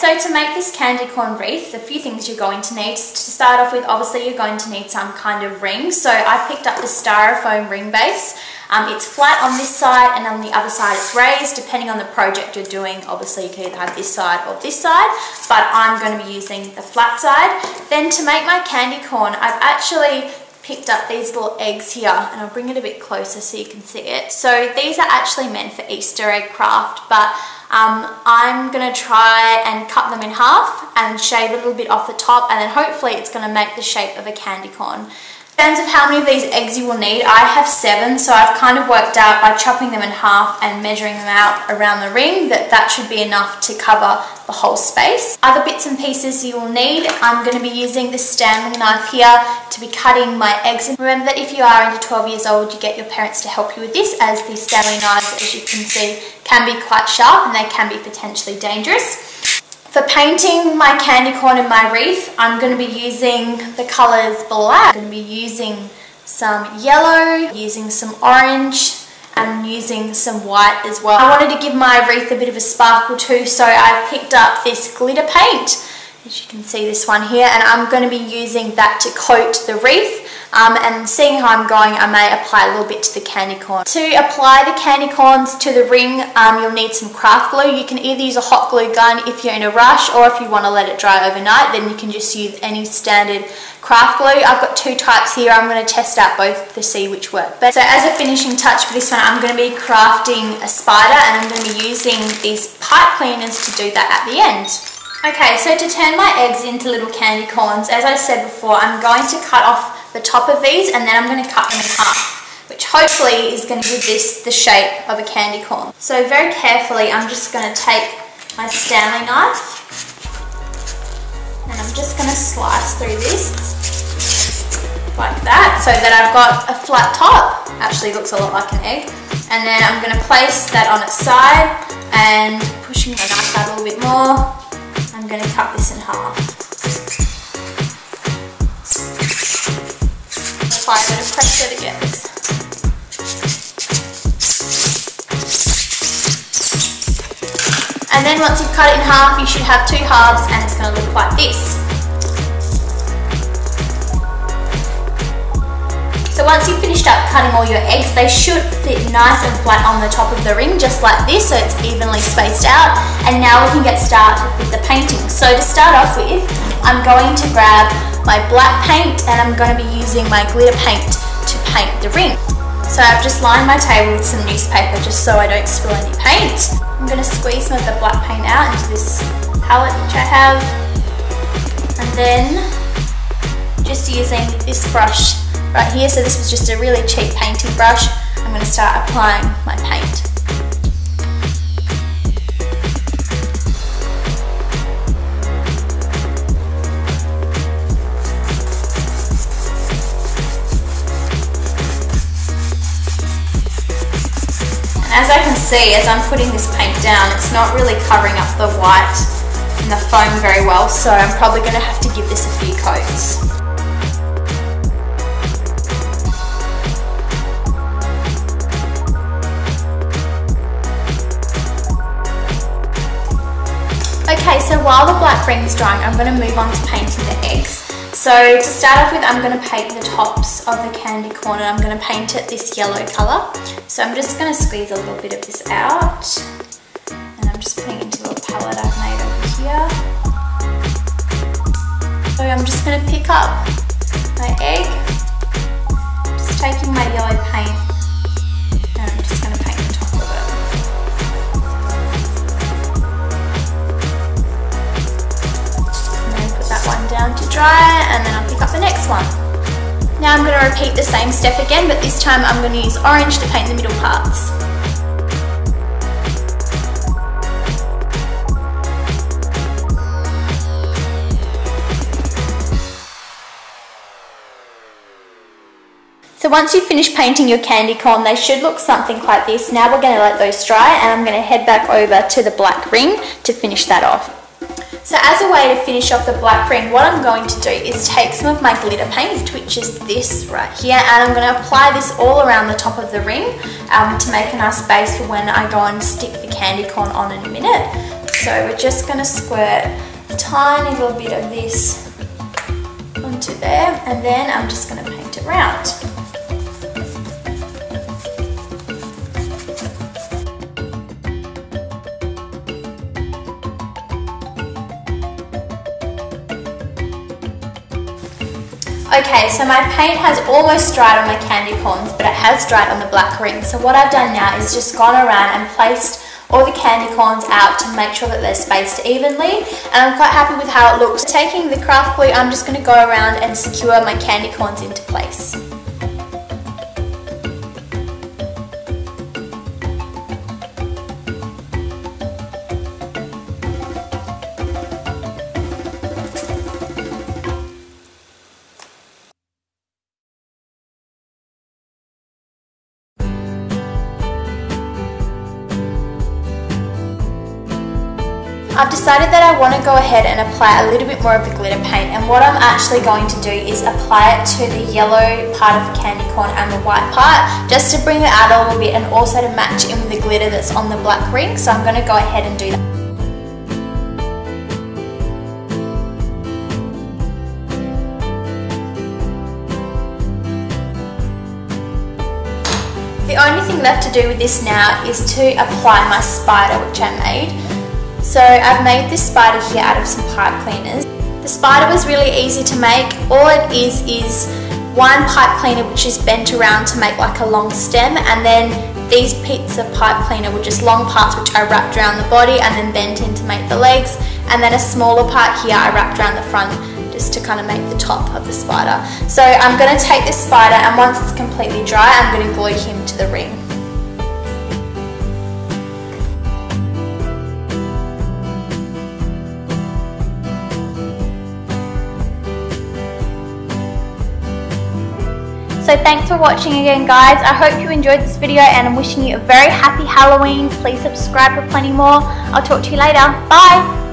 so to make this candy corn wreath, a few things you're going to need. To start off with, obviously you're going to need some kind of ring. So I picked up the styrofoam ring base. It's flat on this side and on the other side it's raised. Depending on the project you're doing, obviously you can either have this side or this side, but I'm going to be using the flat side. Then to make my candy corn, I've actually picked up these little eggs here, and I'll bring it a bit closer so you can see it. So these are actually meant for Easter egg craft, but I'm going to try and cut them in half and shave a little bit off the top, and then hopefully it's going to make the shape of a candy corn. In terms of how many of these eggs you will need, I have 7, so I've kind of worked out by chopping them in half and measuring them out around the ring that should be enough to cover the whole space. Other bits and pieces you will need, I'm going to be using this Stanley knife here to be cutting my eggs. And remember that if you are under 12 years old, you get your parents to help you with this, as these Stanley knives, as you can see, can be quite sharp and they can be potentially dangerous. For painting my candy corn and my wreath, I'm going to be using the colours black. I'm going to be using some yellow, using some orange, and using some white as well. I wanted to give my wreath a bit of a sparkle too, so I've picked up this glitter paint. As you can see, this one here, and I'm going to be using that to coat the wreath. And seeing how I'm going, I may apply a little bit to the candy corn. To apply the candy corns to the ring, you'll need some craft glue. You can either use a hot glue gun if you're in a rush, or if you want to let it dry overnight, then you can just use any standard craft glue. I've got 2 types here. I'm going to test out both to see which work. So as a finishing touch for this one, I'm going to be crafting a spider, and I'm going to be using these pipe cleaners to do that at the end. Okay, so to turn my eggs into little candy corns, as I said before, I'm going to cut off the top of these, and then I'm going to cut them in half, which hopefully is going to give this the shape of a candy corn. So very carefully, I'm just going to take my Stanley knife, and I'm just going to slice through this like that, so that I've got a flat top. Actually looks a lot like an egg. And then I'm going to place that on its side, and pushing my knife out a little bit more, I'm going to cut this in half. Apply a bit of pressure to get this. And then once you've cut it in half, you should have 2 halves, and it's going to look like this. So once you've finished up cutting all your eggs, they should fit nice and flat on the top of the ring, just like this, so it's evenly spaced out. And now we can get started with the painting. So to start off with, I'm going to grab my black paint, and I'm going to be using my glitter paint to paint the ring. So I've just lined my table with some newspaper just so I don't spill any paint. I'm going to squeeze some of the black paint out into this palette which I have, and then just using this brush right here, so this was just a really cheap painting brush, I'm going to start applying my paint. As I can see, as I'm putting this paint down, it's not really covering up the white and the foam very well, so I'm probably going to have to give this a few coats. Okay, so while the black ring is drying, I'm going to move on to painting the eggs. So to start off with, I'm going to paint the tops of the candy corn, and I'm going to paint it this yellow colour. So I'm just going to squeeze a little bit of this out, and I'm just putting it into a little palette I've made over here. So I'm just going to pick up my egg, just taking my yellow paint, and I'm just going to paint the top of it. That one down to dry, and then I'll pick up the next one. Now I'm going to repeat the same step again, but this time I'm going to use orange to paint the middle parts. So once you've finished painting your candy corn, they should look something like this. Now we're going to let those dry, and I'm going to head back over to the black ring to finish that off. So as a way to finish off the black ring, what I'm going to do is take some of my glitter paint, which is this right here, and I'm going to apply this all around the top of the ring to make a nice base for when I go and stick the candy corn on in a minute. So we're just going to squirt a tiny little bit of this onto there, and then I'm just going to paint it round. Okay, so my paint has almost dried on my candy corns, but it has dried on the black ring. So what I've done now is just gone around and placed all the candy corns out to make sure that they're spaced evenly, and I'm quite happy with how it looks. Taking the craft glue, I'm just going to go around and secure my candy corns into place. I've decided that I want to go ahead and apply a little bit more of the glitter paint, and what I'm actually going to do is apply it to the yellow part of the candy corn and the white part, just to bring it out a little bit and also to match in with the glitter that's on the black ring. So I'm going to go ahead and do that. The only thing left to do with this now is to apply my spider, which I made. So I've made this spider here out of some pipe cleaners. The spider was really easy to make. All it is one pipe cleaner which is bent around to make like a long stem, and then these bits of pipe cleaner were just long parts which I wrapped around the body and then bent in to make the legs, and then a smaller part here I wrapped around the front just to kind of make the top of the spider. So I'm going to take this spider, and once it's completely dry I'm going to glue him to the ring. So thanks for watching again, guys. I hope you enjoyed this video, and I'm wishing you a very happy Halloween. Please subscribe for plenty more. I'll talk to you later. Bye!